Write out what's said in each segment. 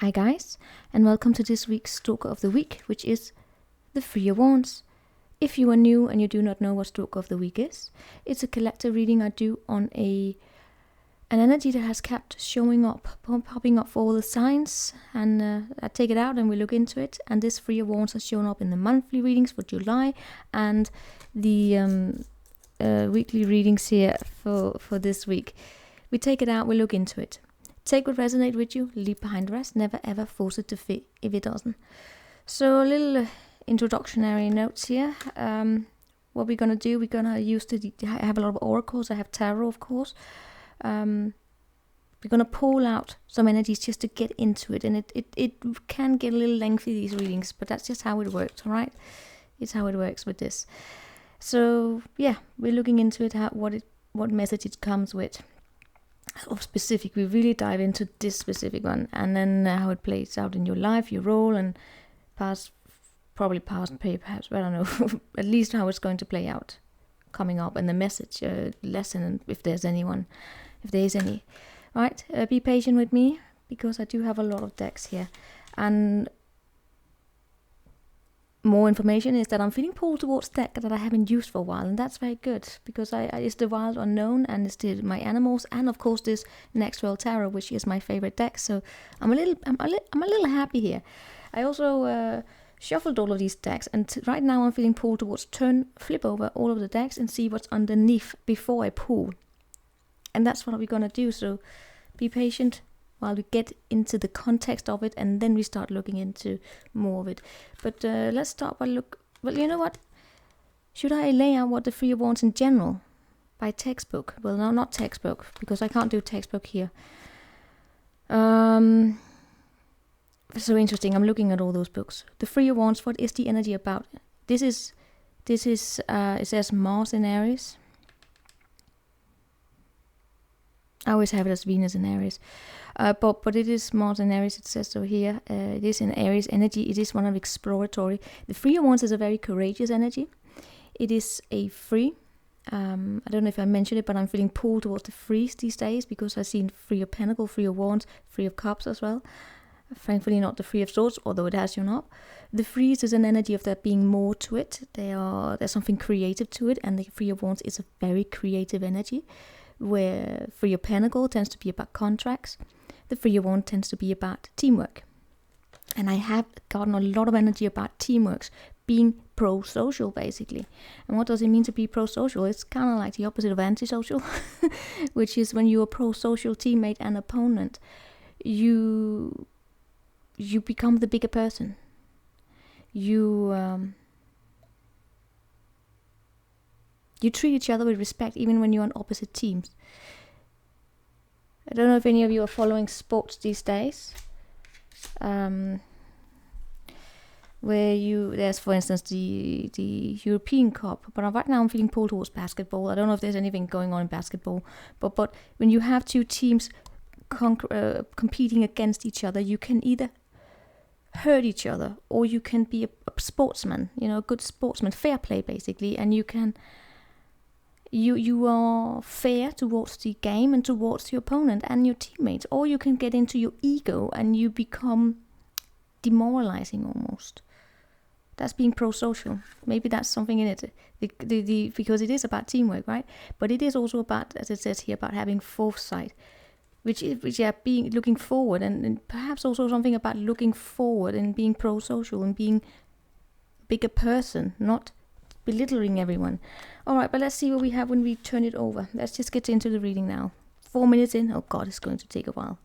Hi guys, and welcome to this week's Stalker of the Week, which is the Three of Wands. If you are new and you do not know what Stalker of the Week is, it's a collective reading I do on an energy that has kept showing up, popping up for all the signs, and I take it out and we look into it. And this Three of Wands has shown up in the monthly readings for July and the weekly readings here for this week. We take it out, we look into it. Take what resonates with you, leave behind the rest, never ever force it to fit if it doesn't. So a little introductory notes here. What we're going to do, we're going to use I have a lot of oracles, I have tarot of course. We're going to pull out some energies just to get into it, and it can get a little lengthy, these readings, but that's just how it works, alright? It's how it works with this. So yeah, we're looking into it, what message it comes with. Of specific, we really dive into this specific one, and then how it plays out in your life, your role, and past, perhaps, I don't know, at least how it's going to play out coming up, and the message, lesson, if there is any. Right, be patient with me, because I do have a lot of decks here, and more information is that I'm feeling pulled towards deck that I haven't used for a while, and that's very good, because it's the Wild Unknown, and it's my animals, and of course this Next World Tarot, which is my favorite deck. So I'm a little happy here. I also shuffled all of these decks, and right now I'm feeling pulled towards flip over all of the decks and see what's underneath before I pull, and that's what we're gonna do. So be patient while we get into the context of it, and then we start looking into more of it. But let's start by well, you know what? Should I lay out what the Three of Wands in general by textbook? Well, no, not textbook, because I can't do textbook here. So interesting. I'm looking at all those books. The Three of Wands. What is the energy about? This is. It says Mars in Aries. I always have it as Venus in Aries. But it is Mars in Aries, it says so here. It is in Aries energy. It is one of exploratory. The Three of Wands is a very courageous energy. It is a free. I don't know if I mentioned it, but I'm feeling pulled towards the threes these days, because I've seen Three of Pentacles, Three of Wands, Three of Cups as well. Thankfully not the Three of Swords, although it has shown up. The threes is an energy of there being more to it. There's something creative to it, and the Three of Wands is a very creative energy, where Three of Pentacles tends to be about contracts. The Three of Wands tends to be about teamwork. And I have gotten a lot of energy about teamwork, being pro-social basically. And what does it mean to be pro-social? It's kind of like the opposite of anti-social, which is when you're a pro-social teammate and opponent, you become the bigger person. You treat each other with respect, even when you're on opposite teams. I don't know if any of you are following sports these days. There's for instance the European Cup, but right now I'm feeling pulled towards basketball. I don't know if there's anything going on in basketball, but when you have two teams competing against each other, you can either hurt each other, or you can be a sportsman, a good sportsman, fair play basically, and you can. You are fair towards the game and towards your opponent and your teammates, or you can get into your ego and you become demoralizing almost. That's being pro-social. Maybe that's something in it, because it is about teamwork, right? But it is also about, as it says here, about having foresight, which being looking forward, and perhaps also something about looking forward and being pro-social and being a bigger person, not belittling everyone. Alright, but let's see what we have when we turn it over. Let's just get into the reading now. 4 minutes in. Oh god, it's going to take a while.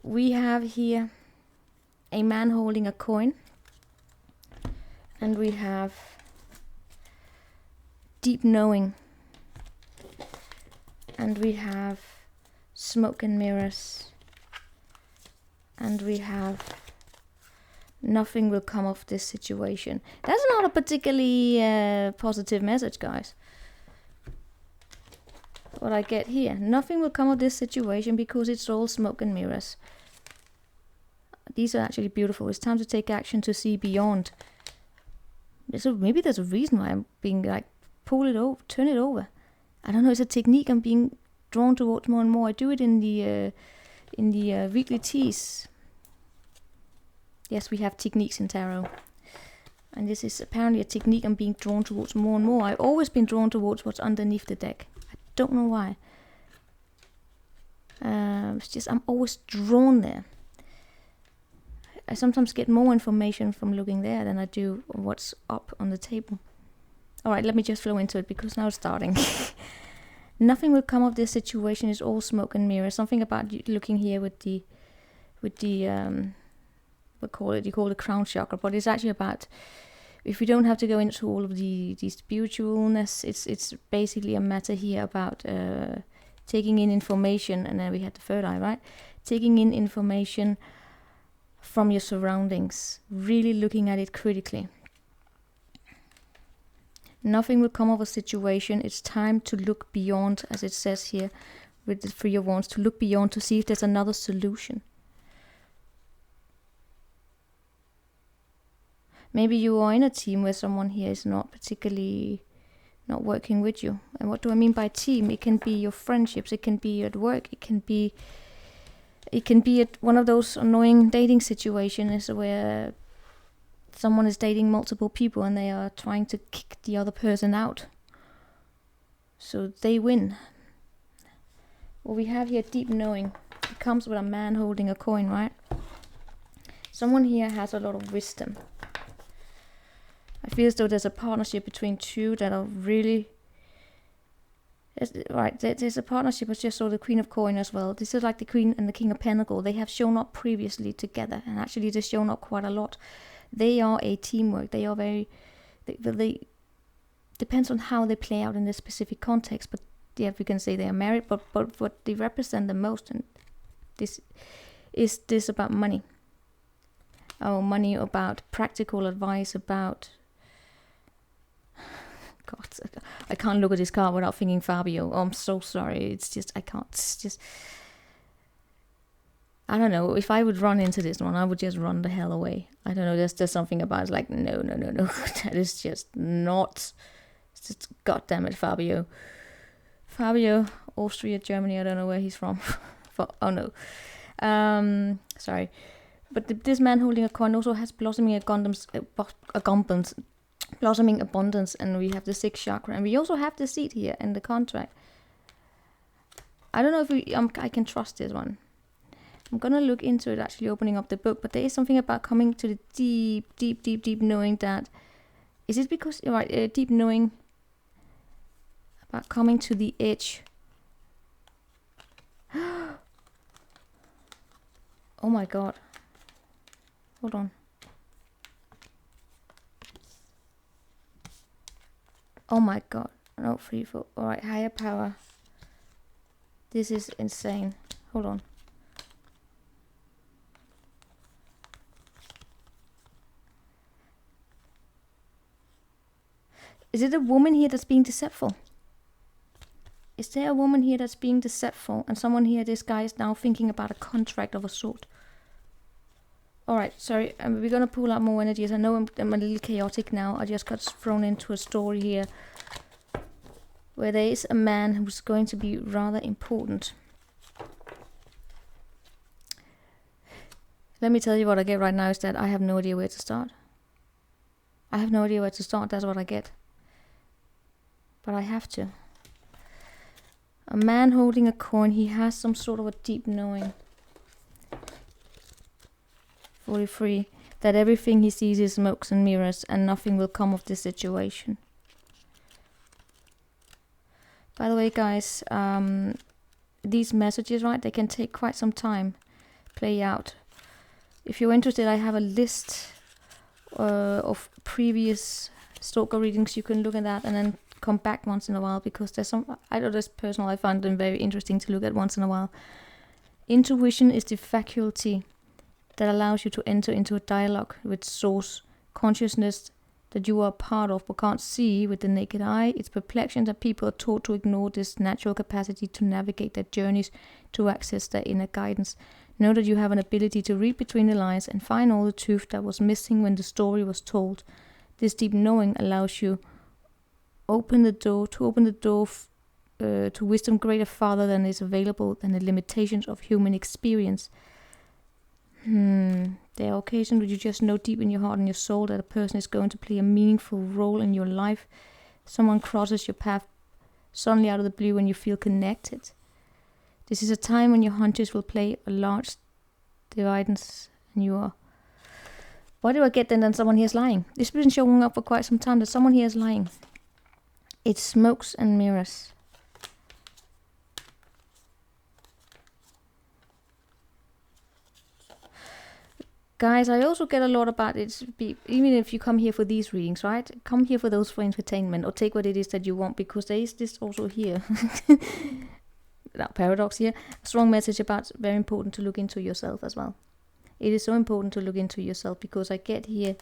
We have here a man holding a coin, and we have deep knowing, and we have smoke and mirrors, and we have nothing will come of this situation. That's not a particularly positive message, guys. What I get here, nothing will come of this situation because it's all smoke and mirrors. These are actually beautiful. It's time to take action to see beyond. So maybe there's a reason why I'm being like, pull it over, turn it over. I don't know. It's a technique I'm being drawn towards more and more. I do it in the weekly teas. Yes, we have techniques in tarot. And this is apparently a technique I'm being drawn towards more and more. I've always been drawn towards what's underneath the deck. I don't know why. It's just I'm always drawn there. I sometimes get more information from looking there than I do what's up on the table. Alright, let me just flow into it because now it's starting. Nothing will come of this situation. It's all smoke and mirrors. Something about you looking here with the what call it? You call it crown chakra, but it's actually about, if we don't have to go into all of the spiritualness, it's basically a matter here about taking in information, and then we had the third eye, right? Taking in information from your surroundings, really looking at it critically. Nothing will come of a situation. It's time to look beyond, as it says here with the Three of Wands, to look beyond to see if there's another solution. Maybe you are in a team where someone here is not particularly not working with you. And what do I mean by team? It can be your friendships, it can be at work, it can be at one of those annoying dating situations where someone is dating multiple people and they are trying to kick the other person out, so they win. What we have here, deep knowing, it comes with a man holding a coin, right? Someone here has a lot of wisdom. I feel as though there's a partnership between two that are really... Right, there's a partnership. I just saw the Queen of Coin as well. This is like the Queen and the King of Pentacle. They have shown up previously together, and actually they've shown up quite a lot. They are a teamwork. They are very... They depends on how they play out in this specific context, but yeah, we can say they are married, but what they represent the most, and this is this about money. Oh, money, about practical advice, about... God, I can't look at this card without thinking Fabio. Oh, I'm so sorry. It's just, I can't. It's just, I don't know. If I would run into this one, I would just run the hell away. I don't know. There's something about it, like, no. That is just not. It's just, God damn it, Fabio. Fabio, Austria, Germany. I don't know where he's from. Oh no. Sorry. But this man holding a coin also has blossoming abundance, and we have the sixth chakra, and we also have the seed here in the contract. I don't know if I can trust this one. I'm gonna look into it, actually opening up the book, but there is something about coming to the deep knowing that... Is it because, right, deep knowing about coming to the edge? Oh my God. Hold on. Oh my God. No, 3, 4. Alright, higher power. This is insane. Hold on. Is it a woman here that's being deceitful? Is there a woman here that's being deceitful, and someone here, this guy is now thinking about a contract of a sort? Alright, sorry, we're gonna pull out more energies. I know I'm a little chaotic now. I just got thrown into a story here where there is a man who's going to be rather important. Let me tell you what I get right now is that I have no idea where to start. I have no idea where to start, that's what I get. But I have to. A man holding a coin, he has some sort of a deep knowing. 43. That everything he sees is smokes and mirrors, and nothing will come of this situation. By the way, guys, these messages, right, they can take quite some time play out. If you're interested, I have a list of previous Stalker readings. You can look at that and then come back once in a while, because there's some, I know this personal, I find them very interesting to look at once in a while. Intuition is the faculty that allows you to enter into a dialogue with source consciousness that you are part of but can't see with the naked eye. It's perplexing that people are taught to ignore this natural capacity to navigate their journeys to access their inner guidance. Know that you have an ability to read between the lines and find all the truth that was missing when the story was told. This deep knowing allows you open the door to wisdom greater farther than is available than the limitations of human experience. There are occasions where you just know deep in your heart and your soul that a person is going to play a meaningful role in your life. Someone crosses your path suddenly out of the blue and you feel connected. This is a time when your hunches will play a large dividends and you are... Why do I get then that someone here is lying? This has been showing up for quite some time that someone here is lying. It's smokes and mirrors. Guys, I also get a lot about it, even if you come here for these readings, right? Come here for those for entertainment, or take what it is that you want, because there is this also here. Now, paradox here. A strong message about very important to look into yourself as well. It is so important to look into yourself, because I get here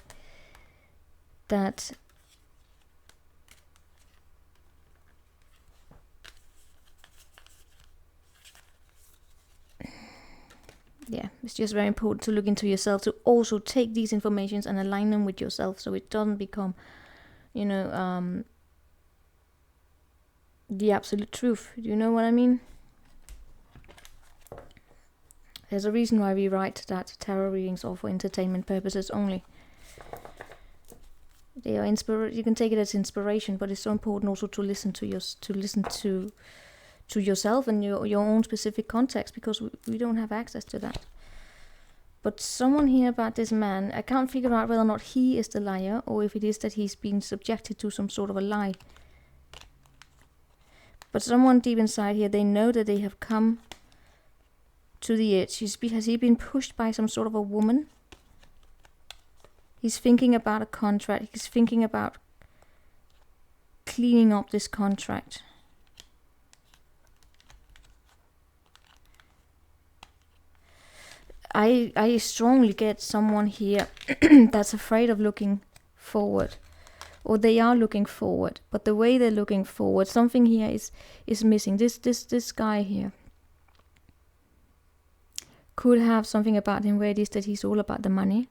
that yeah, it's just very important to look into yourself, to also take these informations and align them with yourself, so it doesn't become, you know, the absolute truth. Do you know what I mean? There's a reason why we write that tarot readings are for entertainment purposes only. They are you can take it as inspiration, but it's so important also to listen to yourself and your own specific context, because we don't have access to that. But someone here about this man, I can't figure out whether or not he is the liar, or if it is that he's been subjected to some sort of a lie. But someone deep inside here, they know that they have come to the edge. Has he been pushed by some sort of a woman? He's thinking about a contract. He's thinking about cleaning up this contract. I strongly get someone here that's afraid of looking forward. Or they are looking forward. But the way they're looking forward, something here is missing. This guy here could have something about him where it is that he's all about the money.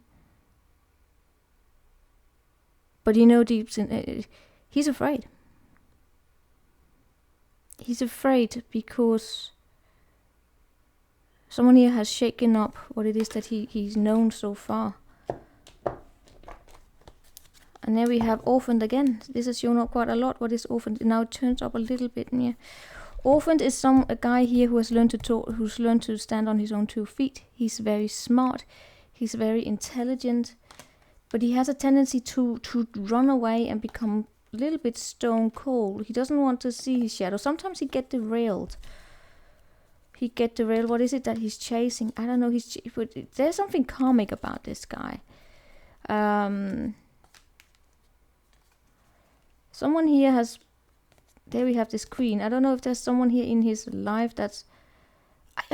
But you know, deep in, he's afraid. He's afraid because someone here has shaken up what it is that he's known so far. And then we have orphaned again. This has shown up quite a lot. What is orphaned? Now it turns up a little bit. Yeah. Orphaned is a guy here who has learned to talk, who's learned to stand on his own 2 feet. He's very smart. He's very intelligent. But he has a tendency to run away and become a little bit stone cold. He doesn't want to see his shadow. Sometimes he get derailed. What is it that he's chasing? I don't know. There's something karmic about this guy. Someone here has... There we have this queen. I don't know if there's someone here in his life that's...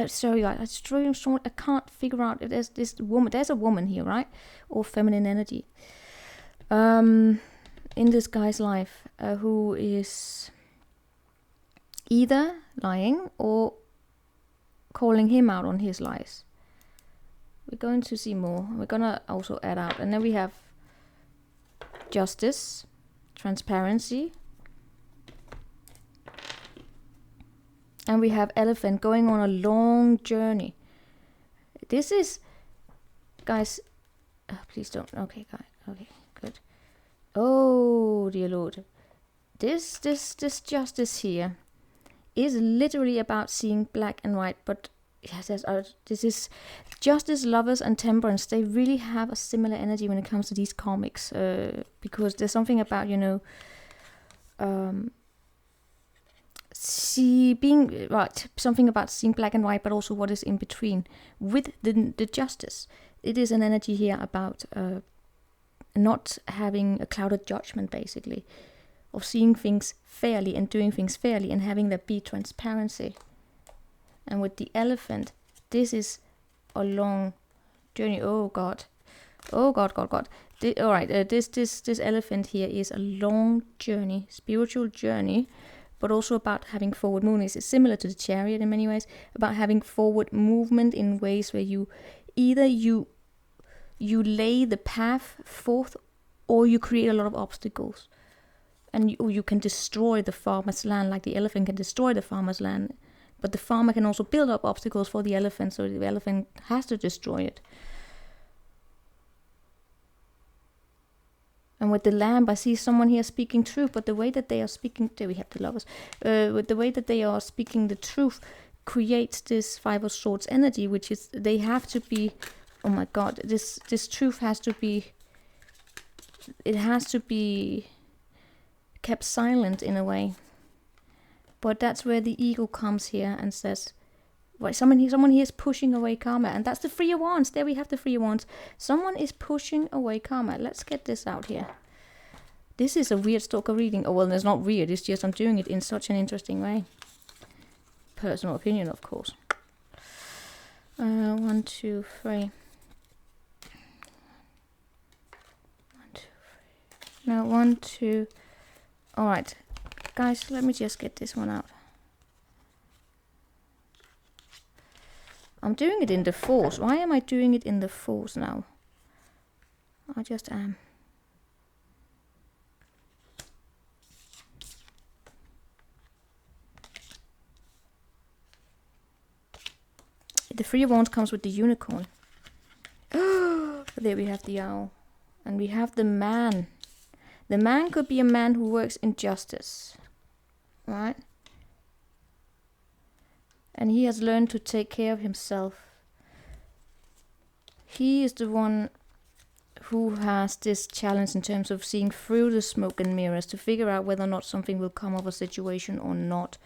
sorry, I can't figure out if there's this woman. There's a woman here, right? Or feminine energy. In this guy's life, who is either lying or calling him out on his lies. We're going to see more. We're going to also add out. And then we have justice, transparency. And we have elephant going on a long journey. This is, guys, please don't. Okay, guys. Okay, good. Oh, dear Lord. This justice here is literally about seeing black and white. But yes, this is justice, lovers, and temperance. They really have a similar energy when it comes to these comics. Because there's something about, you know, something about seeing black and white, but also what is in between with the justice. It is an energy here about not having a clouded judgment, basically, of seeing things fairly and doing things fairly and having there be transparency. And with the elephant, this is a long journey. Oh God. All right, this elephant here is a long journey, spiritual journey, but also about having forward movement. It's similar to the chariot in many ways, about having forward movement in ways where you either you lay the path forth, or you create a lot of obstacles, and you can destroy the farmer's land, like the elephant can destroy the farmer's land, but the farmer can also build up obstacles for the elephant, so the elephant has to destroy it. And with the lamp, I see someone here speaking truth, but the way that they are speaking, there we have the lovers, with the way that they are speaking the truth creates this Five of Swords energy, which is, they have to be, oh my god, this truth has to be, it has to be kept silent in a way. But that's where the ego comes here and says, well, someone here is pushing away karma. And that's the Three of Wands. There we have the Three of Wands. Someone is pushing away karma. Let's get this out here. This is a weird stalker reading. Oh, well, it's not weird. It's just I'm doing it in such an interesting way. Personal opinion, of course. 1, 2, 3. 1, 2, 3. No, 1, 2. All right. Guys, let me just get this one out. I'm doing it in the Force. Why am I doing it in the Force now? I just am. The Three of Wands comes with the unicorn. There we have the owl. And we have the man. The man could be a man who works in justice. Right? And he has learned to take care of himself. He is the one who has this challenge in terms of seeing through the smoke and mirrors to figure out whether or not something will come of a situation or not.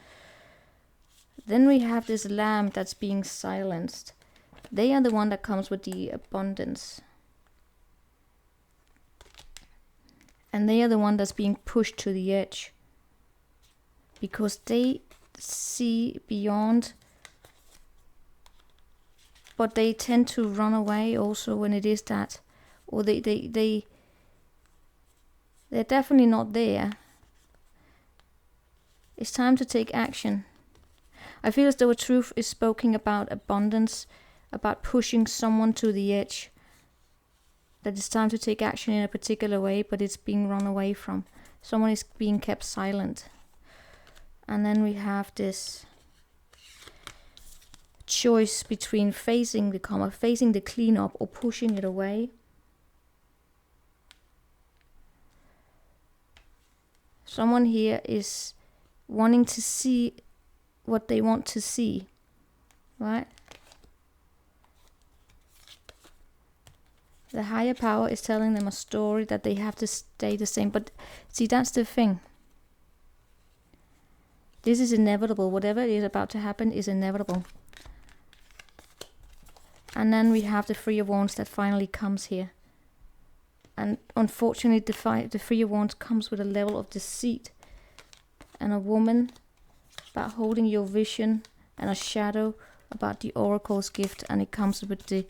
Then we have this lamb that's being silenced. They are the one that comes with the abundance. And they are the one that's being pushed to the edge. Because they see beyond. But they tend to run away also when it is that. Or they're definitely not there. It's time to take action. I feel as though a truth is spoken about abundance, about pushing someone to the edge. That it's time to take action in a particular way, but it's being run away from. Someone is being kept silent. And then we have this choice between facing the karma, facing the cleanup, or pushing it away. Someone here is wanting to see what they want to see, right? The higher power is telling them a story that they have to stay the same. But see, that's the thing. This is inevitable. Whatever is about to happen is inevitable. And then we have the Three of Wands that finally comes here. And unfortunately, the Three of Wands comes with a level of deceit. And a woman about holding your vision, and a shadow about the oracle's gift, and it comes with the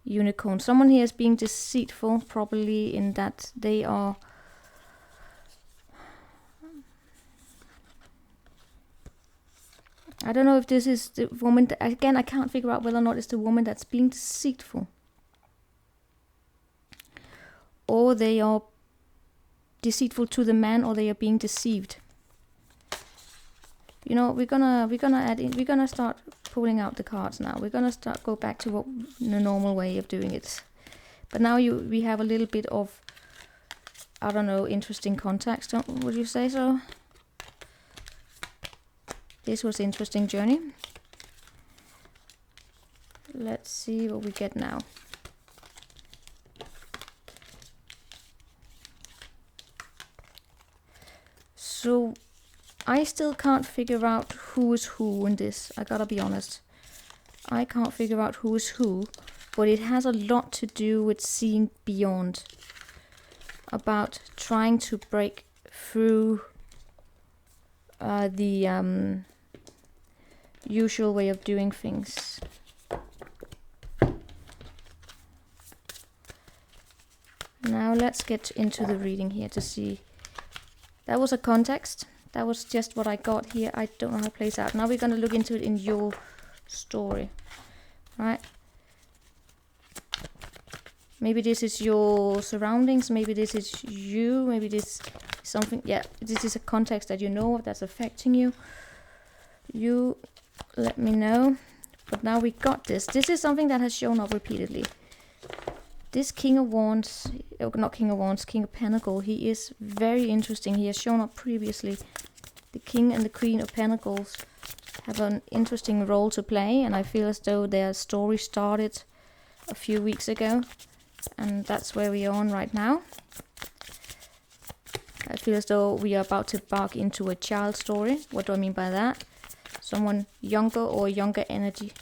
unicorn. Someone here is being deceitful, probably in that they are I don't know if this is the woman that, again, I can't figure out whether or not it's the woman that's being deceitful, or they are deceitful to the man, or they are being deceived. You know, we're gonna start pulling out the cards now. We're gonna go back to the normal way of doing it. But now we have a little bit of, I don't know, interesting context. Would you say so? This was an interesting journey. Let's see what we get now. So I still can't figure out who is who in this. I gotta be honest. I can't figure out who is who, but it has a lot to do with seeing beyond. About trying to break through the usual way of doing things. Now let's get into the reading here to see. That was a context. That was just what I got here. I don't know how it plays out. Now we're going to look into it in your story. Right? Maybe this is your surroundings. Maybe this is you. Maybe this is something. Yeah, this is a context that you know of that's affecting you. You let me know. But now we got this. This is something that has shown up repeatedly. This King of Wands, not King of Wands, King of Pentacles, he is very interesting. He has shown up previously. The King and the Queen of Pentacles have an interesting role to play, and I feel as though their story started a few weeks ago, and that's where we are on right now. I feel as though we are about to embark into a child story. What do I mean by that? Someone younger or younger energy.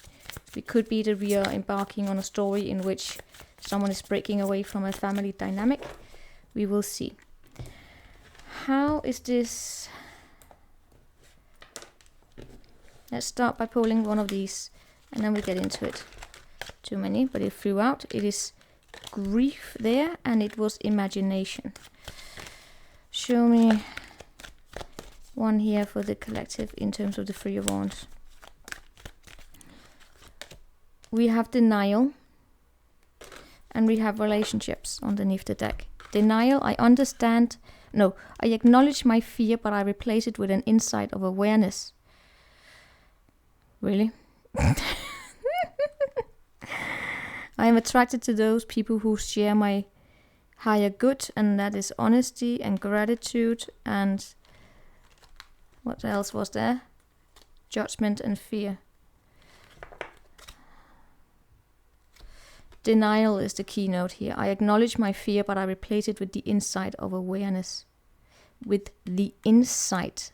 It could be that we are embarking on a story in which someone is breaking away from a family dynamic. We will see. How is this? Let's start by pulling one of these and then we get into it. Too many, but it flew out. It is grief there and it was imagination. Show me one here for the collective in terms of the Three of Wands. We have denial and we have relationships underneath the deck. Denial, I understand. No, I acknowledge my fear, but I replace it with an insight of awareness. Really? I am attracted to those people who share my higher good, and that is honesty and gratitude and what else was there? Judgment and fear. Denial is the keynote here. I acknowledge my fear, but I replace it with the insight of awareness. With the insight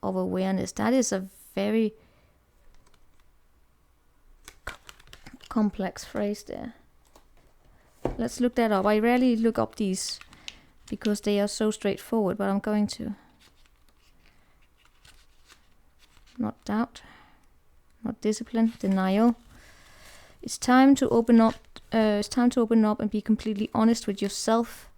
of awareness. That is a very complex phrase there. Let's look that up. I rarely look up these because they are so straightforward, but I'm going to. Not doubt, not discipline, denial. It's time to open up. It's time to open up and be completely honest with yourself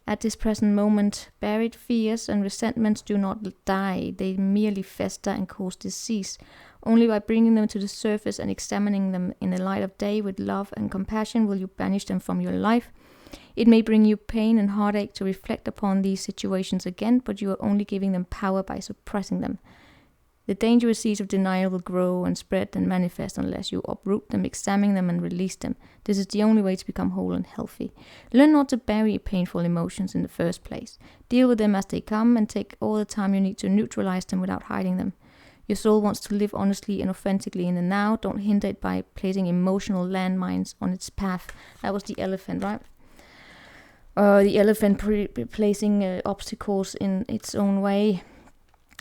at this present moment. Buried fears and resentments do not die. They merely fester and cause disease. Only by bringing them to the surface and examining them in the light of day with love and compassion will you banish them from your life. It may bring you pain and heartache to reflect upon these situations again, but you are only giving them power by suppressing them. The dangerous seeds of denial will grow and spread and manifest unless you uproot them, examine them and release them. This is the only way to become whole and healthy. Learn not to bury painful emotions in the first place. Deal with them as they come and take all the time you need to neutralize them without hiding them. Your soul wants to live honestly and authentically in the now. Don't hinder it by placing emotional landmines on its path. That was the elephant, right? The elephant placing obstacles in its own way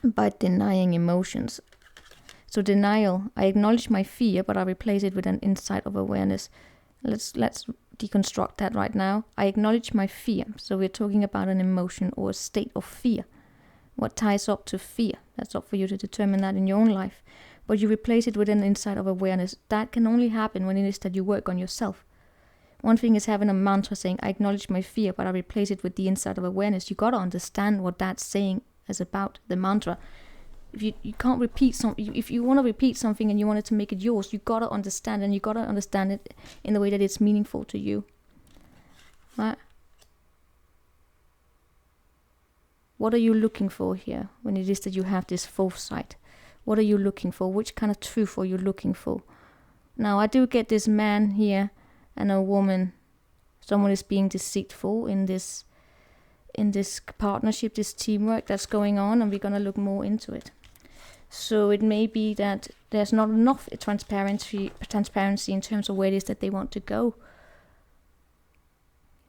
by denying emotions. So denial, I acknowledge my fear, but I replace it with an insight of awareness. Let's deconstruct that right now. I acknowledge my fear. So we're talking about an emotion or a state of fear. What ties up to fear? That's up for you to determine that in your own life. But you replace it with an insight of awareness. That can only happen when it is that you work on yourself. One thing is having a mantra saying, I acknowledge my fear, but I replace it with the insight of awareness. You got to understand what that's saying is about, the mantra. If you can't repeat something, if you want to repeat something and you wanted to make it yours, you got to understand, and you got to understand it in the way that it's meaningful to you. Right? What are you looking for here when it is that you have this foresight? What are you looking for? Which kind of truth are you looking for? Now, I do get this man here and a woman. Someone is being deceitful in this partnership, this teamwork that's going on, and we're going to look more into it. So it may be that there's not enough transparency in terms of where it is that they want to go.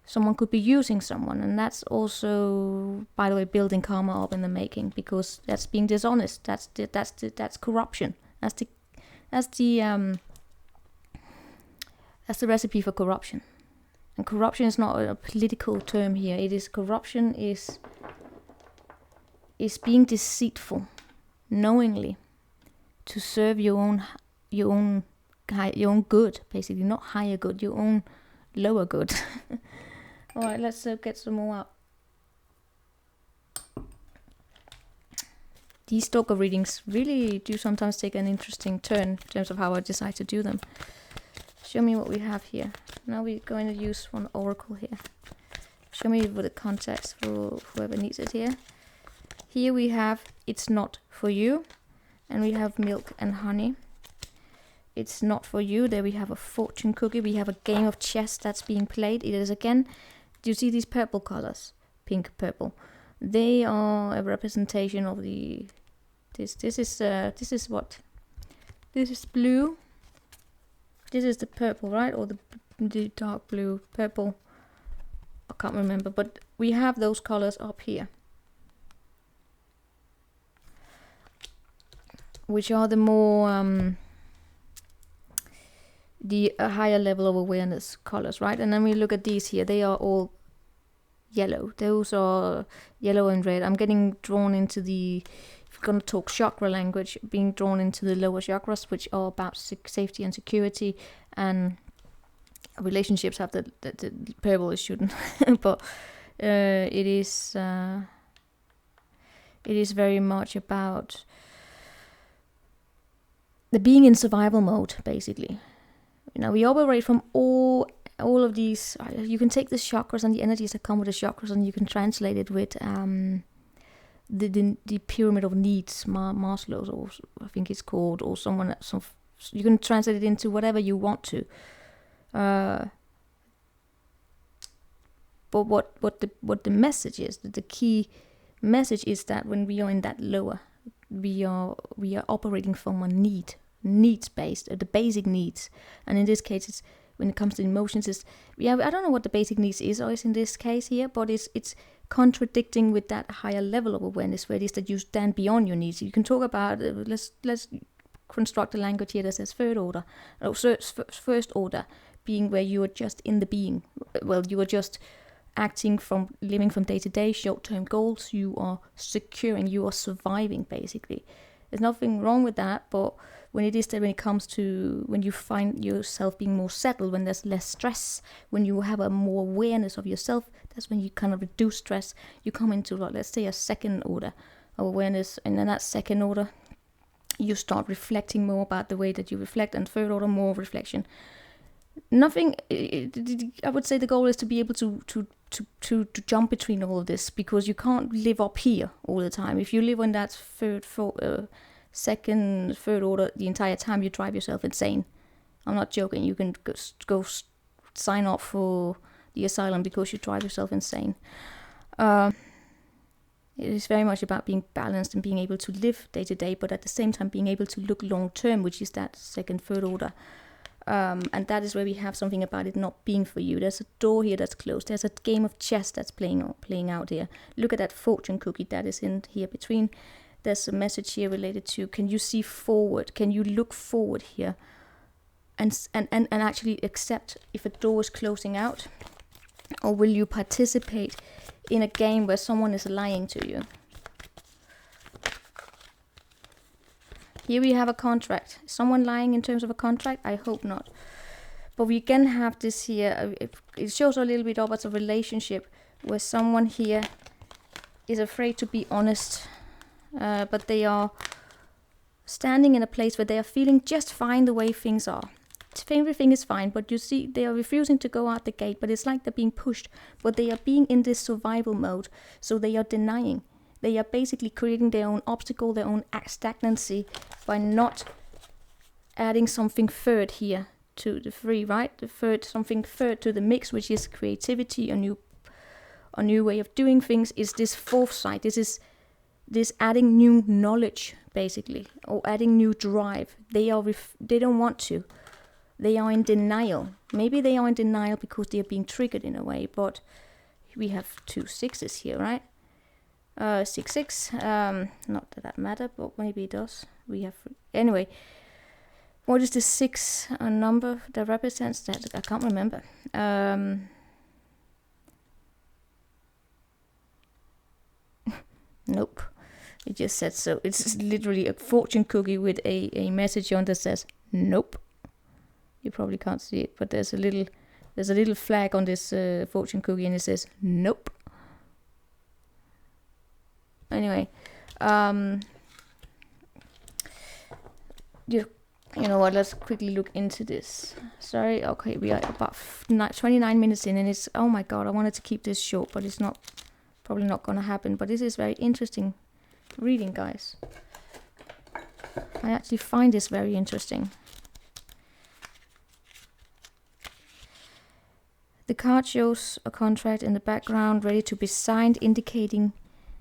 Someone could be using someone, and that's also, by the way, building karma up in the making, because that's being dishonest. That's corruption. That's the recipe for corruption. And corruption is not a political term here. It is corruption is being deceitful, knowingly, to serve your own good, basically, not higher good, your own lower good. All right, let's get some more out. These Stalker readings really do sometimes take an interesting turn in terms of how I decide to do them. Show me what we have here. Now we're going to use one oracle here. Show me with the context for whoever needs it here. Here we have it's not for you, and we have milk and honey. it's not for you. There we have a fortune cookie. We have a game of chess that's being played. It is again, do you see these purple colors? Pink, purple. They are a representation of the, this is what? This is blue. This is the purple, right? Or the dark blue, purple. I can't remember, but we have those colors up here, which are the more the higher level of awareness colors, right? And then we look at these here. They are all yellow. Those are yellow and red. I'm getting drawn into the, if we're going to talk chakra language, being drawn into the lower chakras, which are about safety and security, and relationships have the purple, it shouldn't. But it is very much about the being in survival mode, basically. Now we operate from all of these. You can take the chakras and the energies that come with the chakras, and you can translate it with the pyramid of needs, Maslow's, or I think it's called, or someone. You can translate it into whatever you want to. But what the message is, the key message is that when we are in that lower, we are operating from a needs based, the basic needs, and in this case, it's when it comes to emotions, is I don't know what the basic needs is always in this case here, but it's contradicting with that higher level of awareness, where it is that you stand beyond your needs. You can talk about let's construct a language here that says first order, being where you are just in the being. Well, you are just acting from, living from day to day, short-term goals. You are securing, you are surviving, basically. There's nothing wrong with that, but when it comes to when you find yourself being more settled, when there's less stress, when you have a more awareness of yourself, that's when you kind of reduce stress. You come into, let's say, a second order of awareness, and then that second order, you start reflecting more about the way that you reflect, and third order, more reflection. Nothing. I would say the goal is to be able to jump between all of this, because you can't live up here all the time. If you live on that second, third order the entire time, you drive yourself insane. I'm not joking. You can go sign up for the asylum because you drive yourself insane. It is very much about being balanced and being able to live day to day, but at the same time being able to look long term, which is that second, third order. And that is where we have something about it not being for you. There's a door here that's closed. There's a game of chess that's playing out here. Look at that fortune cookie that is in here between. There's a message here related to, can you see forward? Can you look forward here? And actually accept if a door is closing out? Or will you participate in a game where someone is lying to you? Here we have a contract. Someone lying in terms of a contract? I hope not. But we can have this here. It shows a little bit about a relationship where someone here is afraid to be honest. But they are standing in a place where they are feeling just fine the way things are. Everything is fine, but you see they are refusing to go out the gate, but it's like they're being pushed. But they are being in this survival mode, so they are denying. They are basically creating their own obstacle, their own stagnancy, by not adding something third here to the three, right? Something third to the mix, which is creativity, a new way of doing things, is this fourth side. This is this adding new knowledge, basically, or adding new drive. They don't want to. They are in denial. Maybe they are in denial because they are being triggered in a way, but we have 2 sixes here, right? 6, 6. Not that matter, but maybe it does. We have, anyway. What is the 6 number that represents that? I can't remember. Nope. It just said so. It's literally a fortune cookie with a message on that says nope. You probably can't see it, but there's a little flag on this fortune cookie, and it says nope. Anyway, you know what? Let's quickly look into this. Sorry. Okay, we are about 29 minutes in, and it's, oh my god, I wanted to keep this short, but it's probably not gonna happen. But this is very interesting reading, guys. I actually find this very interesting. The card shows a contract in the background ready to be signed, indicating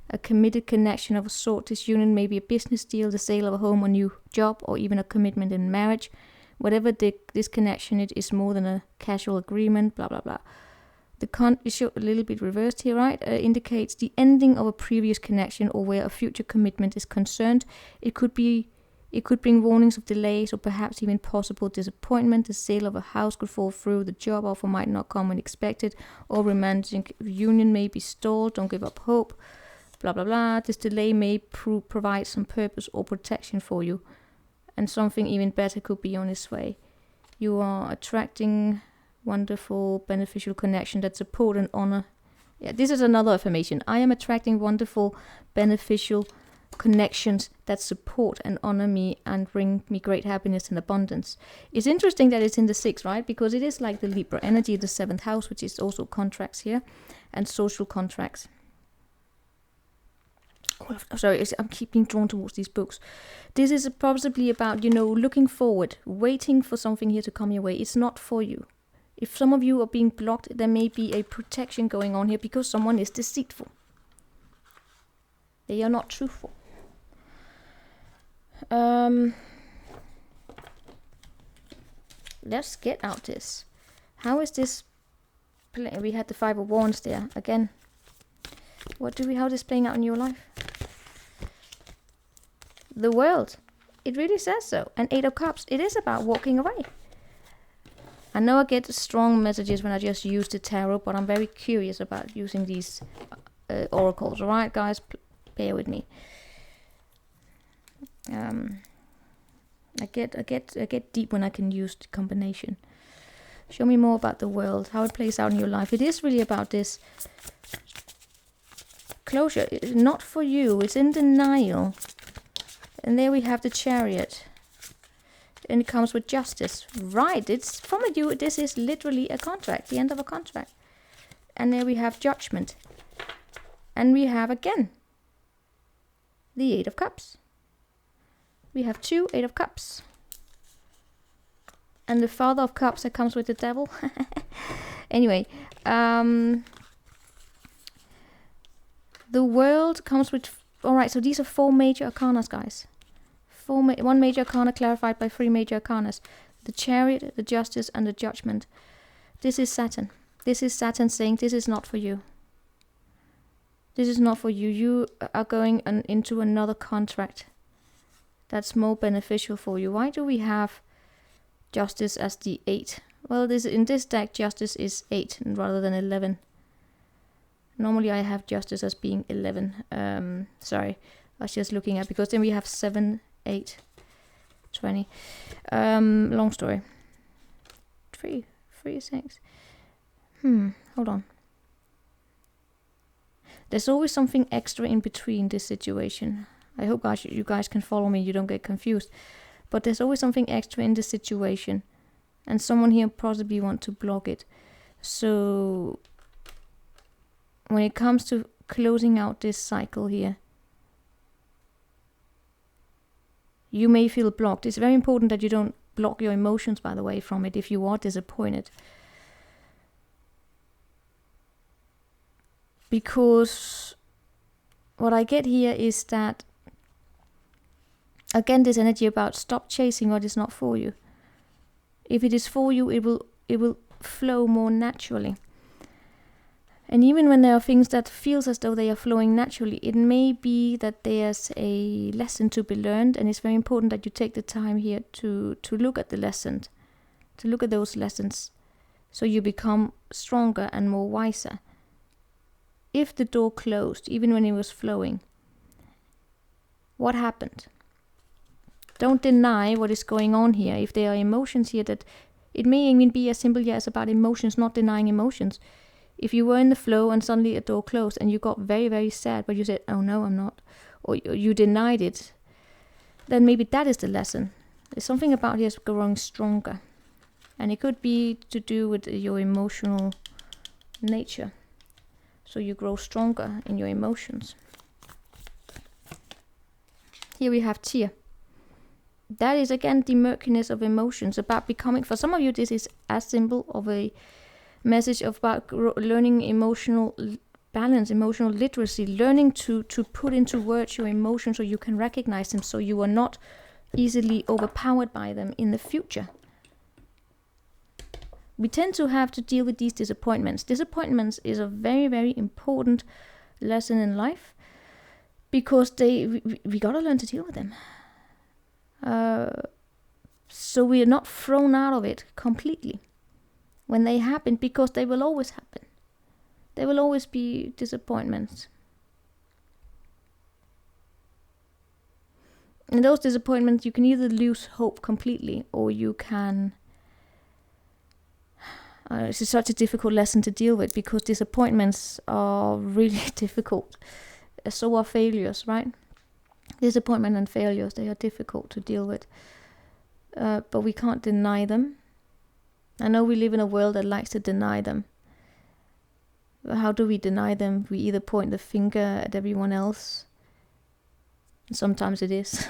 a committed connection of a sort. This union may be a business deal, the sale of a home or new job, or even a commitment in marriage. Whatever this connection is more than a casual agreement, blah, blah, blah. The is a little bit reversed here, right? Indicates the ending of a previous connection or where a future commitment is concerned. It could bring warnings of delays or perhaps even possible disappointment. The sale of a house could fall through. The job offer might not come when expected. Or romantic union may be stalled. Don't give up hope. Blah, blah, blah. This delay may provide some purpose or protection for you. And something even better could be on its way. You are attracting wonderful, beneficial connection that support and honor. Yeah, this is another affirmation. I am attracting wonderful, beneficial connections that support and honor me and bring me great happiness and abundance. It's interesting that it's in the 6th, right? Because it is like the Libra energy, the 7th house, which is also contracts here and social contracts. Oh, sorry, I'm keeping drawn towards these books. This is possibly about, looking forward, waiting for something here to come your way. It's not for you. If some of you are being blocked, there may be a protection going on here because someone is deceitful. They are not truthful. Let's get out this. How is this? We had the 5 of Wands there again. How is this playing out in your life? The World. It really says so. And 8 of Cups. It is about walking away. I know I get strong messages when I just use the tarot, but I'm very curious about using these oracles. All right, guys, bear with me. I get deep when I can use the combination. Show me more about the World, how it plays out in your life. It is really about this closure. It's not for you. It's in denial. And there we have the Chariot. And it comes with Justice. Right, it's from you. This is literally a contract, the end of a contract. And there we have Judgment. And we have again the 8 of Cups. We have 2 8 of Cups. And the Father of Cups that comes with the Devil. Anyway, the World comes with... Alright, so these are 4 major arcanas, guys. 1 major arcana clarified by 3 major arcanas. The Chariot, the Justice, and the Judgment. This is Saturn. This is Saturn saying this is not for you. This is not for you. You are going into another contract that's more beneficial for you. Why do we have Justice as the 8? Well, in this deck, Justice is 8 rather than 11. Normally I have Justice as being 11. Sorry, I was just looking at, because then we have 7, 8, 20. Long story. 3, 6. Hold on. There's always something extra in between this situation. I hope you guys can follow me, you don't get confused. But there's always something extra in this situation. And someone here possibly want to block it. So when it comes to closing out this cycle here, you may feel blocked. It's very important that you don't block your emotions, by the way, from it if you are disappointed. Because what I get here is that, again, this energy about stop chasing what is not for you. If it is for you, it will flow more naturally. And even when there are things that feels as though they are flowing naturally, it may be that there's a lesson to be learned, and it's very important that you take the time here to look at the lesson, to look at those lessons, so you become stronger and more wiser. If the door closed, even when it was flowing, what happened? Don't deny what is going on here. If there are emotions here, that it may even be as simple as about emotions, not denying emotions. If you were in the flow and suddenly a door closed and you got very, very sad, but you said, oh no, I'm not, or you denied it, then maybe that is the lesson. There's something about here growing stronger. And it could be to do with your emotional nature. So you grow stronger in your emotions. Here we have tear. That is again the murkiness of emotions, about becoming, for some of you this is as simple of a message about learning emotional balance, emotional literacy, learning to put into words your emotions so you can recognize them, so you are not easily overpowered by them in the future. We tend to have to deal with these disappointments. Disappointments is a very, very important lesson in life, because we gotta learn to deal with them. So we are not thrown out of it completely when they happen, because they will always happen. There will always be disappointments. In those disappointments, you can either lose hope completely, or you can... this is such a difficult lesson to deal with, because disappointments are really difficult. So are failures, right? Disappointment and failures, they are difficult to deal with. But we can't deny them. I know we live in a world that likes to deny them. But how do we deny them? We either point the finger at everyone else. Sometimes it is.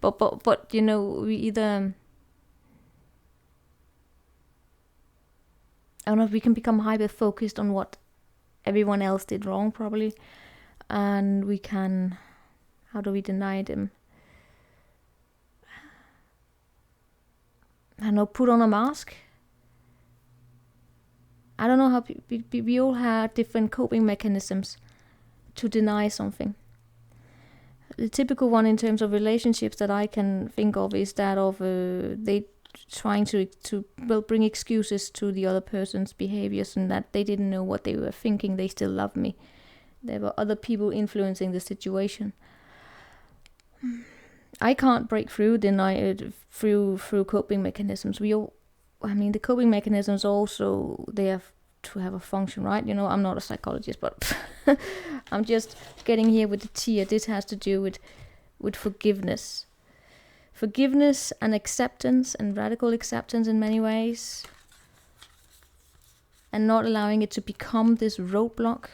but you know, we either... I don't know, we can become hyper-focused on what everyone else did wrong, probably. And we can... How do we deny them? I don't know, put on a mask. I don't know how we all have different coping mechanisms to deny something. The typical one in terms of relationships that I can think of is that of they trying to bring excuses to the other person's behaviors, and that they didn't know what they were thinking. They still love me. There were other people influencing the situation. I can't break through through coping mechanisms. The coping mechanisms also, they have to have a function, right? You know, I'm not a psychologist, but I'm just getting here with the tea. This has to do with forgiveness. Forgiveness and acceptance, and radical acceptance in many ways. And not allowing it to become this roadblock.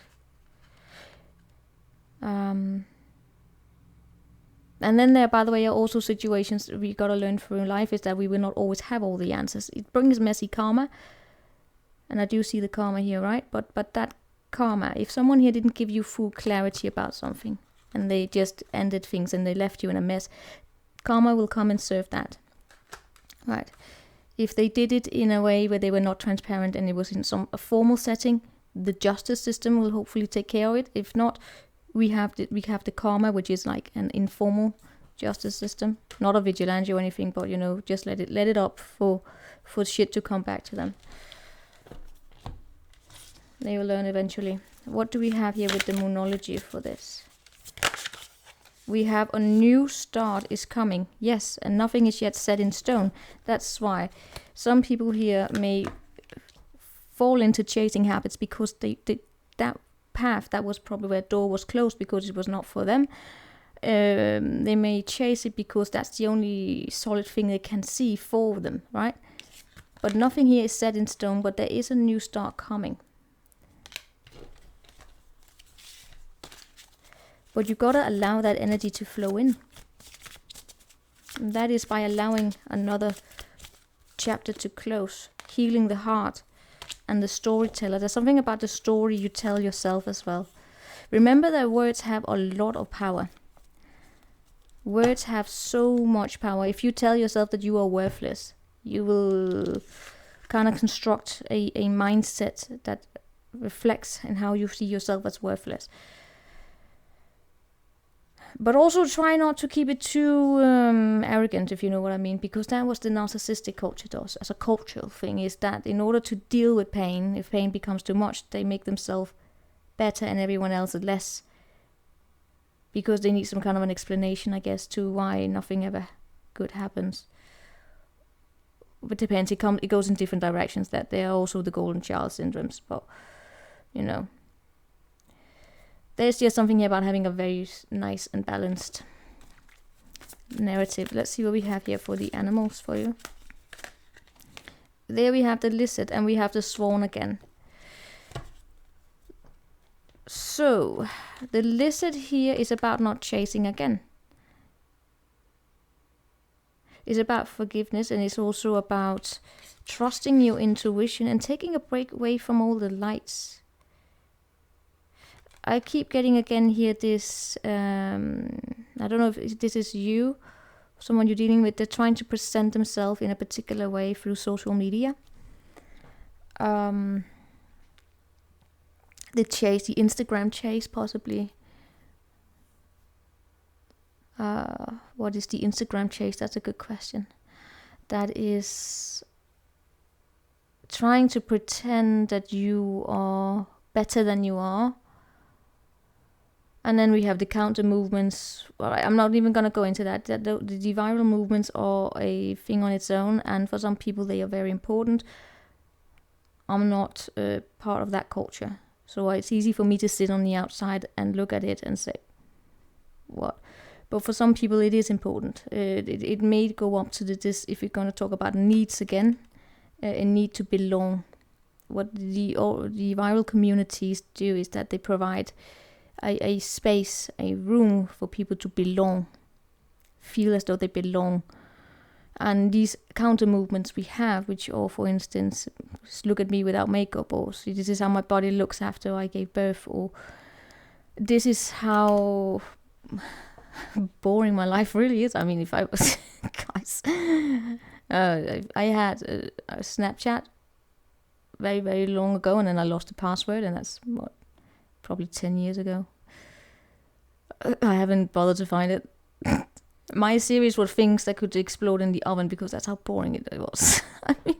And then there, by the way, are also situations we gotta learn through life, is that we will not always have all the answers. It brings messy karma. And I do see the karma here, right? But that karma, if someone here didn't give you full clarity about something, and they just ended things and they left you in a mess, karma will come and serve that. Right. If they did it in a way where they were not transparent and it was in a formal setting, the justice system will hopefully take care of it. If not, we have the karma, which is like an informal justice system, not a vigilante or anything, but you know, just let it up for shit to come back to them. They will learn eventually. What do we have here with the moonology for this? We have a new start is coming. Yes, and nothing is yet set in stone. That's why some people here may fall into chasing habits, because that path, that was probably where door was closed because it was not for them. They may chase it because that's the only solid thing they can see for them, right? But nothing here is set in stone, but there is a new start coming. But you gotta allow that energy to flow in. And that is by allowing another chapter to close, healing the heart and the storyteller. There's something about the story you tell yourself as well. Remember that words have a lot of power. Words have so much power. If you tell yourself that you are worthless, you will kind of construct a mindset that reflects in how you see yourself as worthless. But also try not to keep it too arrogant, if you know what I mean, because that was the narcissistic culture does as a cultural thing, is that in order to deal with pain, if pain becomes too much, they make themselves better and everyone else less, because they need some kind of an explanation, I guess, to why nothing ever good happens. But it depends, it goes in different directions, that there are also the golden child syndromes, but, you know. There's just something here about having a very nice and balanced narrative. Let's see what we have here for the animals for you. There we have the lizard and we have the swan again. So, the lizard here is about not chasing again. It's about forgiveness, and it's also about trusting your intuition and taking a break away from all the lights. I keep getting again here this, I don't know if this is you, someone you're dealing with, they're trying to present themselves in a particular way through social media. The chase, the Instagram chase, possibly. What is the Instagram chase? That's a good question. That is trying to pretend that you are better than you are. And then we have the counter movements. Well, I'm not even going to go into that. The viral movements are a thing on its own, and for some people they are very important. I'm not part of that culture, so it's easy for me to sit on the outside and look at it and say, what? But for some people it is important. It may go up to this, if we're going to talk about needs again, a need to belong. What the viral communities do is that they provide a space, a room for people to belong, feel as though they belong. And these counter movements we have, which are, for instance, just look at me without makeup, or see, this is how my body looks after I gave birth, or this is how boring my life really is. I mean, if I was, guys, I had a Snapchat very, very long ago, and then I lost the password, and that's what, probably 10 years ago. I haven't bothered to find it. My series were things that could explode in the oven, because that's how boring it was. I mean,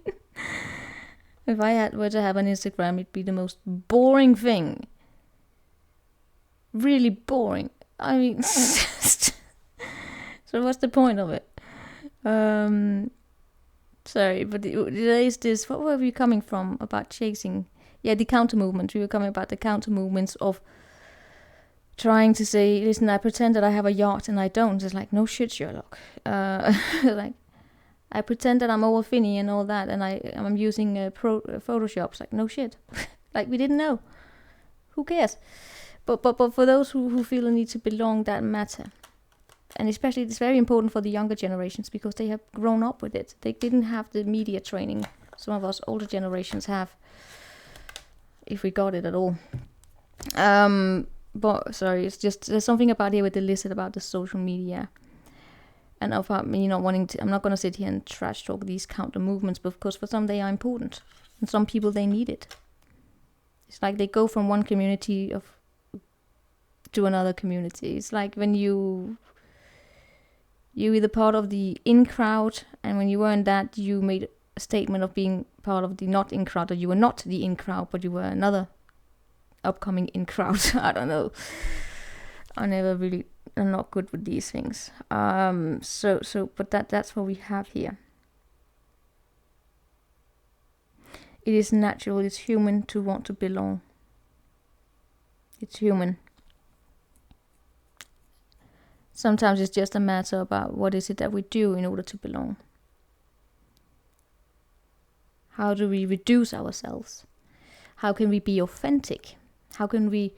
if I were to have an Instagram, it'd be the most boring thing. Really boring. I mean, so what's the point of it? Sorry, but there is this, what were we coming from about chasing? Yeah, the counter movement. We were coming about the counter movements of trying to say, listen, I pretend that I have a yacht and I don't. It's like, no shit, Sherlock. Like, I pretend that I'm all finny and all that, and I'm using Photoshop. It's like, no shit. Like, we didn't know. Who cares? But for those who feel the need to belong, that matter. And especially it's very important for the younger generations, because they have grown up with it. They didn't have the media training some of us older generations have, if we got it at all. But sorry, it's just, there's something about here with the lizard about the social media. And about me not wanting to, I'm not going to sit here and trash talk these counter movements, but of course for some they are important. And some people, they need it. It's like they go from one community to another community. It's like when you're either part of the in crowd, and when you weren't that, you made a statement of being part of the not in crowd, or you were not the in crowd, but you were another upcoming in crowd. I don't know. I'm not good with these things. But that's what we have here. It is natural, it's human to want to belong. It's human. Sometimes it's just a matter about what is it that we do in order to belong. How do we reduce ourselves? How can we be authentic? How can we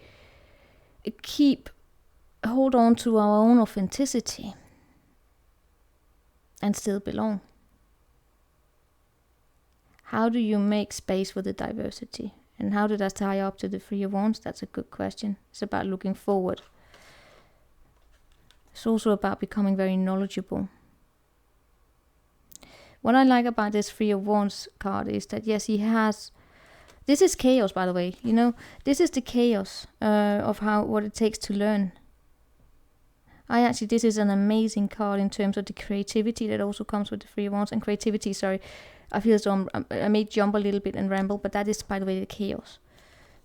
hold on to our own authenticity and still belong? How do you make space for the diversity? And how did that tie up to the Three of Wands? That's a good question. It's about looking forward. It's also about becoming very knowledgeable. What I like about this Three of Wands card is that, yes, he has... This is chaos, by the way. You know, this is the chaos of what it takes to learn. This is an amazing card in terms of the creativity that also comes with the Three of Wands. And creativity, sorry, I feel as though I may jump a little bit and ramble, but that is, by the way, the chaos.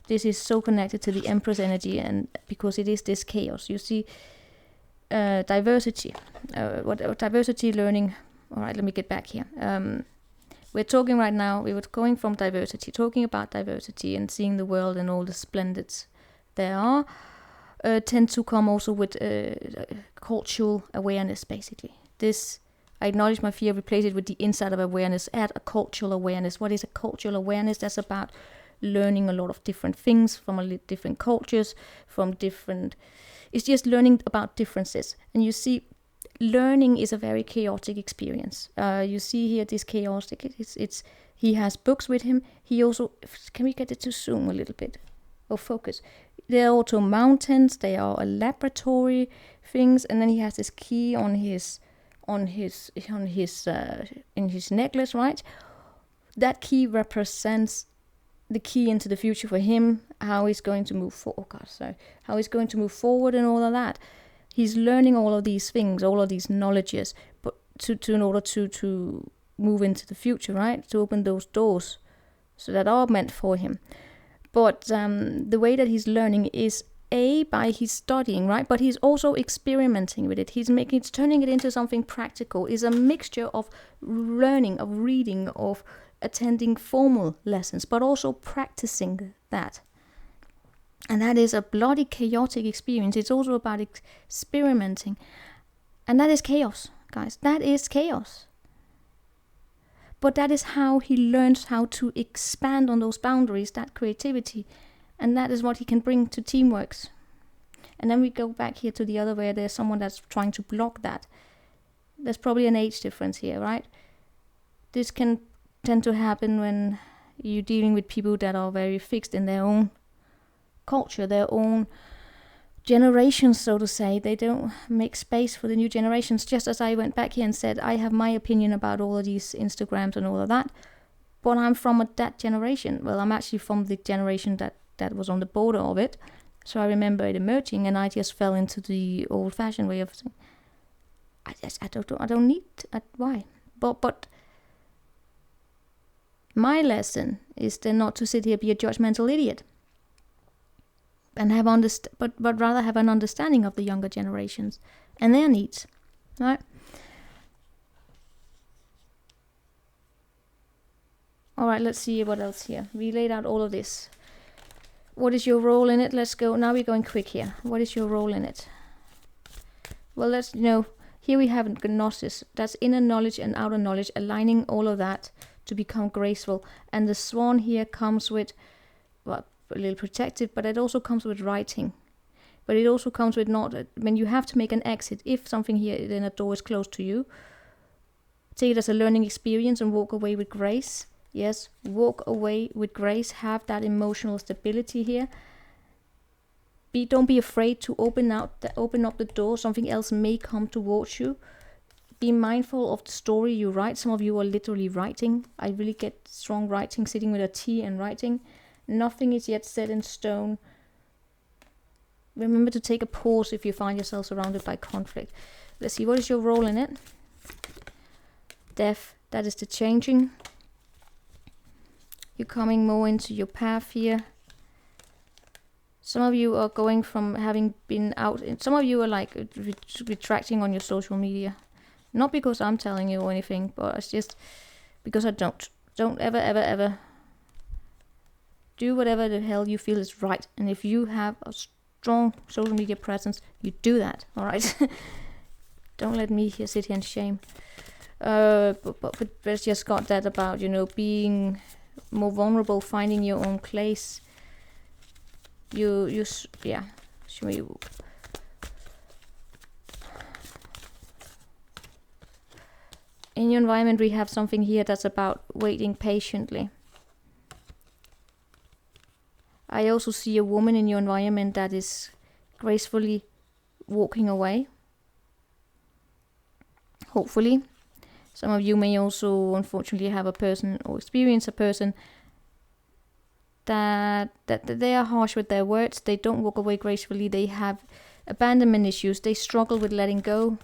This is so connected to the Empress energy, and because it is this chaos. You see, diversity. Diversity learning. All right, let me get back here. We're talking right now, we were going from diversity, talking about diversity and seeing the world and all the splendors there are, tend to come also with cultural awareness, basically. This, I acknowledge my fear, replace it with the inside of awareness, add a cultural awareness. What is a cultural awareness? That's about learning a lot of different things from different cultures, it's just learning about differences. And you see, learning is a very chaotic experience. You see here this chaotic. It's he has books with him. He also, can we get it to zoom a little bit or focus? There are also mountains. They are a laboratory things, and then he has this key on his in his necklace, right? That key represents the key into the future for him, how he's going to move forward. How he's going to move forward and all of that. He's learning all of these things, all of these knowledges, but in order to move into the future, right? To open those doors, so that are meant for him. But the way that he's learning is by his studying, right? But he's also experimenting with it. He's turning it into something practical. It's a mixture of learning, of reading, of attending formal lessons, but also practicing that. And that is a bloody chaotic experience. It's also about experimenting. And that is chaos, guys. That is chaos. But that is how he learns how to expand on those boundaries, that creativity. And that is what he can bring to teamworks. And then we go back here to the other where there's someone that's trying to block that. There's probably an age difference here, right? This can tend to happen when you're dealing with people that are very fixed in their own culture, their own generations, so to say. They don't make space for the new generations. Just as I went back here and said, I have my opinion about all of these Instagrams and all of that, but I'm from that generation. Well, I'm actually from the generation that was on the border of it. So I remember it emerging, and I just fell into the old-fashioned way of saying, I don't need why. But my lesson is then not to sit here be a judgmental idiot, and have but rather have an understanding of the younger generations and their needs, right? All right, let's see what else here. We laid out all of this. What is your role in it? Let's go. Now we're going quick here. What is your role in it? Well, here we have gnosis. That's inner knowledge and outer knowledge, aligning all of that to become graceful. And the swan here comes with, well, a little protective, but it also comes with writing. But it also comes with when you have to make an exit. If something here, then a door is closed to you, take it as a learning experience and walk away with grace. Yes, walk away with grace. Have that emotional stability here. Don't be afraid to open up the door. Something else may come towards you. Be mindful of the story you write. Some of you are literally writing. I really get strong writing, sitting with a tea and writing. Nothing is yet set in stone. Remember to take a pause if you find yourself surrounded by conflict. Let's see, what is your role in it? Death, that is the changing. You're coming more into your path here. Some of you are going from having been out. Some of you are like retracting on your social media. Not because I'm telling you or anything, but it's just because I don't. Don't ever do whatever the hell you feel is right. And if you have a strong social media presence, you do that, all right? Don't let me sit here in shame. But it's just got that about, being more vulnerable, finding your own place. Yeah. Show me. In your environment, we have something here that's about waiting patiently. I also see a woman in your environment that is gracefully walking away. Hopefully. Some of you may also, unfortunately, have a person or experience a person that they are harsh with their words. They don't walk away gracefully. They have abandonment issues. They struggle with letting go.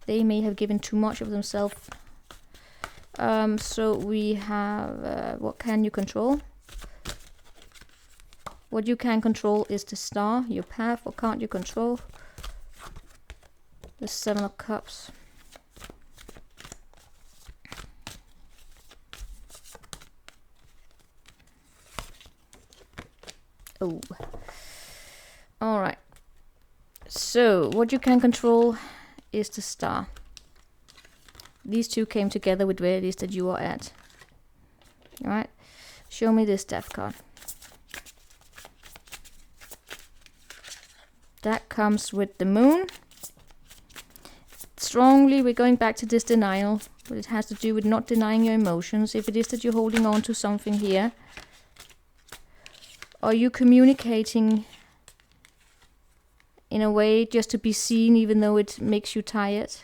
They may have given too much of themselves. So we have, what can you control? What you can control is the star, your path. What can't you control? The 7 of Cups. Oh. Alright. So, what you can control is the star. These two came together with where it is that you are at. Alright. Show me this death card. That comes with the moon. strongly, we're going back to this denial, but it has to do with not denying your emotions. If it is that you're holding on to something here, are you communicating in a way just to be seen, even though it makes you tired?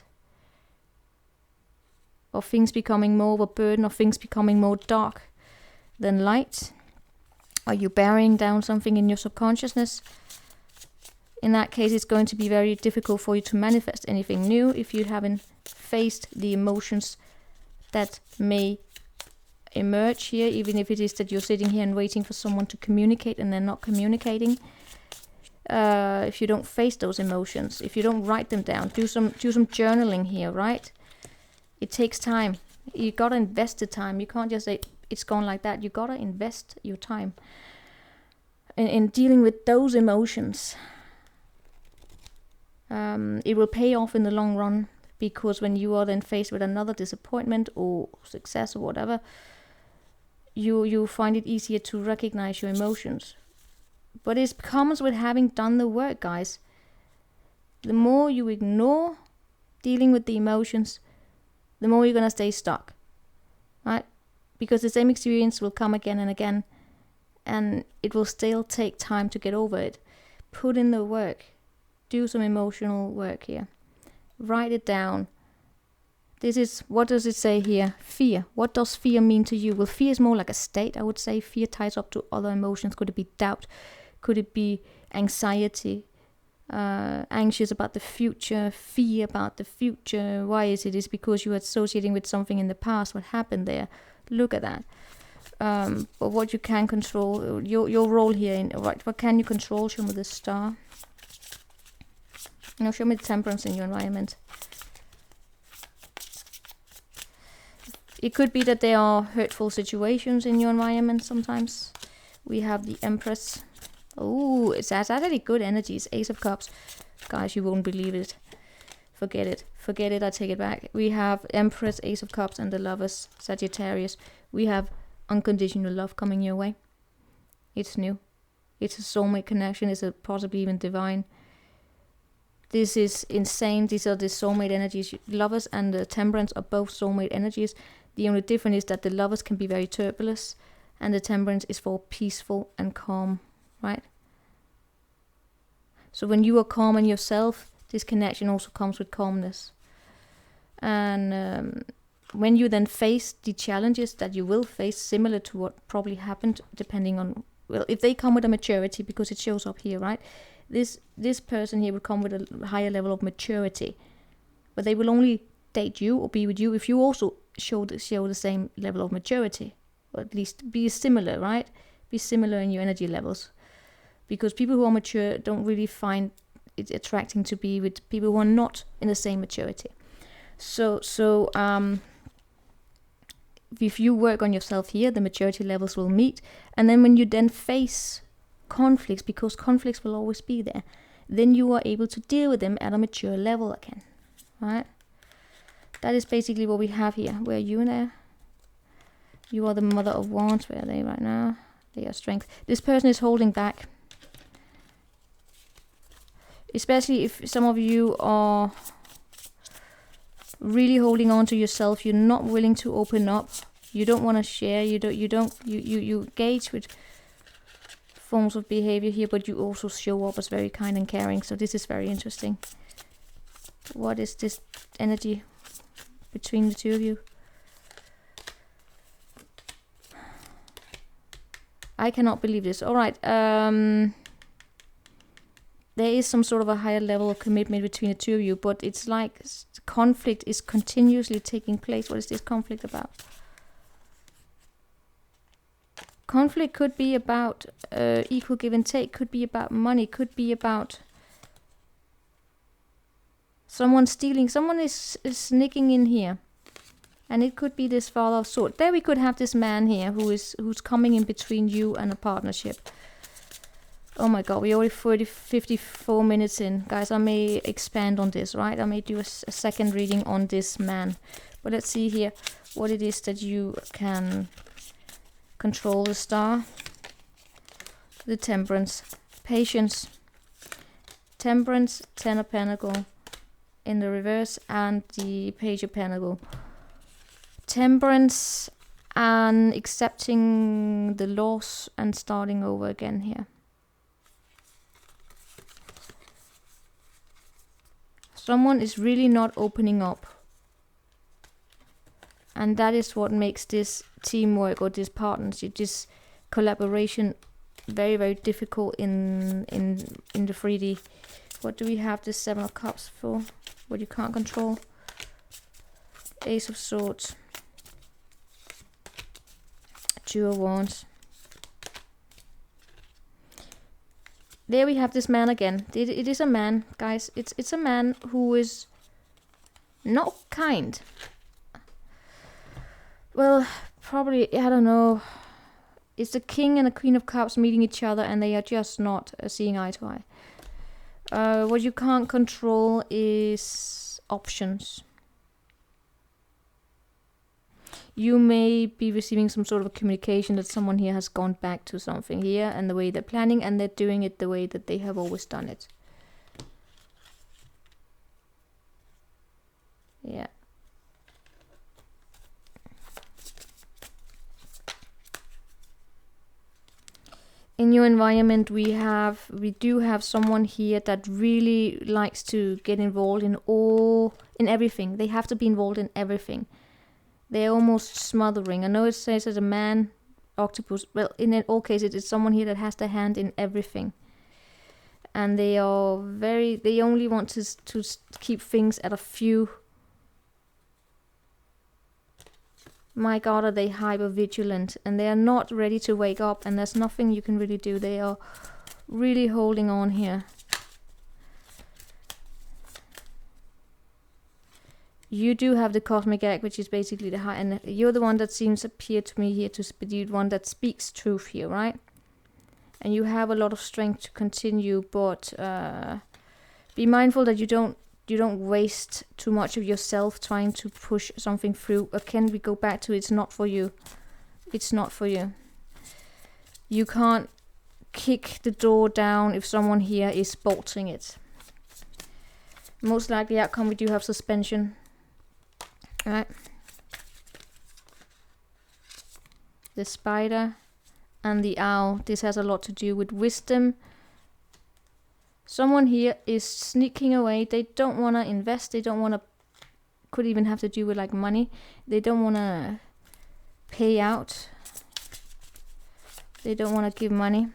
Or things becoming more of a burden, or things becoming more dark than light? Are you burying down something in your subconsciousness? In that case, it's going to be very difficult for you to manifest anything new if you haven't faced the emotions that may emerge here, even if it is that you're sitting here and waiting for someone to communicate and they're not communicating. If you don't face those emotions, if you don't write them down, do some journaling here, right? It takes time. You gotta invest the time. You can't just say it's gone like that. You gotta invest your time in dealing with those emotions. It will pay off in the long run, because when you are then faced with another disappointment or success or whatever, you find it easier to recognize your emotions. But it comes with having done the work, guys. The more you ignore dealing with the emotions, the more you're gonna stay stuck, right? Because the same experience will come again and again, and it will still take time to get over it. Put in the work. Do some emotional work here. Write it down. This is, what does it say here? Fear. What does fear mean to you? Well, fear is more like a state, I would say. Fear ties up to other emotions. Could it be doubt? Could it be anxiety? Anxious about the future, fear about the future. Why is it? It's because you are associating with something in the past. What happened there? Look at that. But what you can control, your role here, what can you control? Show me the star. Now show me the temperance in your environment. It could be that there are hurtful situations in your environment sometimes. We have the Empress. Oh, it's actually good energy. It's Ace of Cups. Guys, you won't believe it. Forget it. Forget it, I take it back. We have Empress, Ace of Cups, and the Lovers, Sagittarius. We have unconditional love coming your way. It's new. It's a soulmate connection. It's a possibly even divine. This is insane. These are the soulmate energies. Lovers and the Temperance are both soulmate energies. The only difference is that the Lovers can be very turbulent, and the Temperance is for peaceful and calm, right? So when you are calm in yourself, this connection also comes with calmness. And when you then face the challenges that you will face, similar to what probably happened, depending on, well, if they come with a maturity, because it shows up here, right? This person here will come with a higher level of maturity, but they will only date you or be with you if you also show the same level of maturity, or at least be similar, right? Be similar in your energy levels, because people who are mature don't really find it attracting to be with people who are not in the same maturity. So if you work on yourself here, the maturity levels will meet, and then when you then face conflicts, because conflicts will always be there, then you are able to deal with them at a mature level again, right? That is basically what we have here. Where are you there? You are the Mother of Wands. Where are they right now? They are Strength. This person is holding back, especially if some of you are really holding on to yourself. You're not willing to open up. You don't want to share. You engage with forms of behavior here, but you also show up as very kind and caring. So this is very interesting. What is this energy between the two of you? I cannot believe this. All right. There is some sort of a higher level of commitment between the two of you, but it's like conflict is continuously taking place. What is this conflict about? Conflict could be about equal give and take, could be about money, could be about someone stealing, someone is sneaking in here. And it could be this Father of Swords. There we could have this man here who's coming in between you and a partnership. Oh my god, we're already 54 minutes in. Guys, I may expand on this, right? I may do a second reading on this man. But let's see here what it is that you can control. The Star, the Temperance, Patience, Temperance, Ten of Pentacles, in the reverse, and the Page of Pentacles. Temperance and accepting the loss and starting over again here. Someone is really not opening up. And that is what makes this teamwork or this partnership, this collaboration very, very difficult in the 3D. What do we have this 7 of Cups for? What you can't control. Ace of Swords. Two of Wands. There we have this man again. It is a man, guys. It's a man who is not kind. Well, probably, I don't know. It's the King and the Queen of Cups meeting each other, and they are just not seeing eye to eye. What you can't control is options. You may be receiving some sort of a communication that someone here has gone back to something here and the way they're planning, and they're doing it the way that they have always done it. Yeah. In your environment, we do have someone here that really likes to get involved in everything. They have to be involved in everything. They're almost smothering. I know it says as a man, octopus. Well, in all cases, it's someone here that has their hand in everything. And they only want to keep things at a few. My God, are they hyper vigilant, and they are not ready to wake up, and there's nothing you can really do. They are really holding on here. You do have the cosmic egg, which is basically the high, and you're the one that seems appear to me here to be the one that speaks truth here, right? And you have a lot of strength to continue, but be mindful that you don't waste too much of yourself trying to push something through. Again, we go back to it's not for you. It's not for you. You can't kick the door down if someone here is bolting it. Most likely outcome, we do have suspension. Alright. The spider and the owl. This has a lot to do with wisdom. Someone here is sneaking away. They don't want to invest. They don't want to... Could even have to do with like money. They don't want to pay out. They don't want to give money.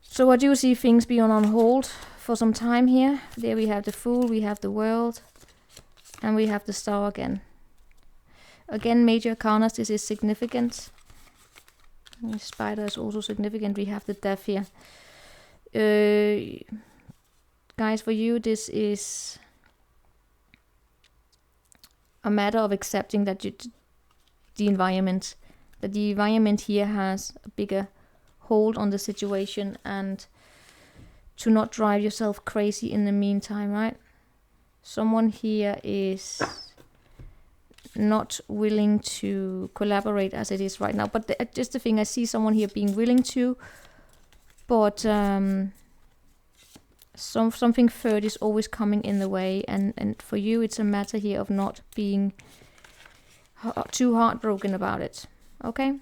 So I do see things being on hold for some time here. There we have the Fool. We have the World. And we have the Star again. Again, major arcana. This is significant. The Spider is also significant. We have the Death here. Guys, for you, this is a matter of accepting that the environment here has a bigger hold on the situation, and to not drive yourself crazy in the meantime, right? Someone here is not willing to collaborate as it is right now, but just the thing, I see someone here being willing to, but something third is always coming in the way, and for you it's a matter here of not being too heartbroken about it. Okay,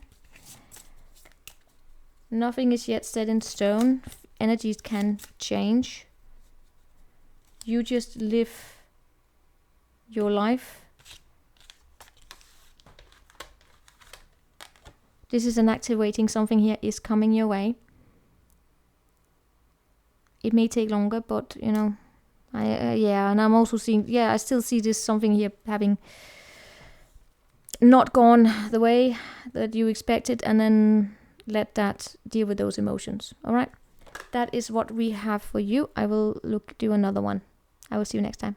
nothing is yet set in stone. Energies can change. You just live your life. This is an activating. Something here is coming your way. It may take longer, but you know, yeah. And I'm also seeing, yeah, I still see this something here having not gone the way that you expected, and then let that deal with those emotions. All right, that is what we have for you. I will do another one. I will see you next time.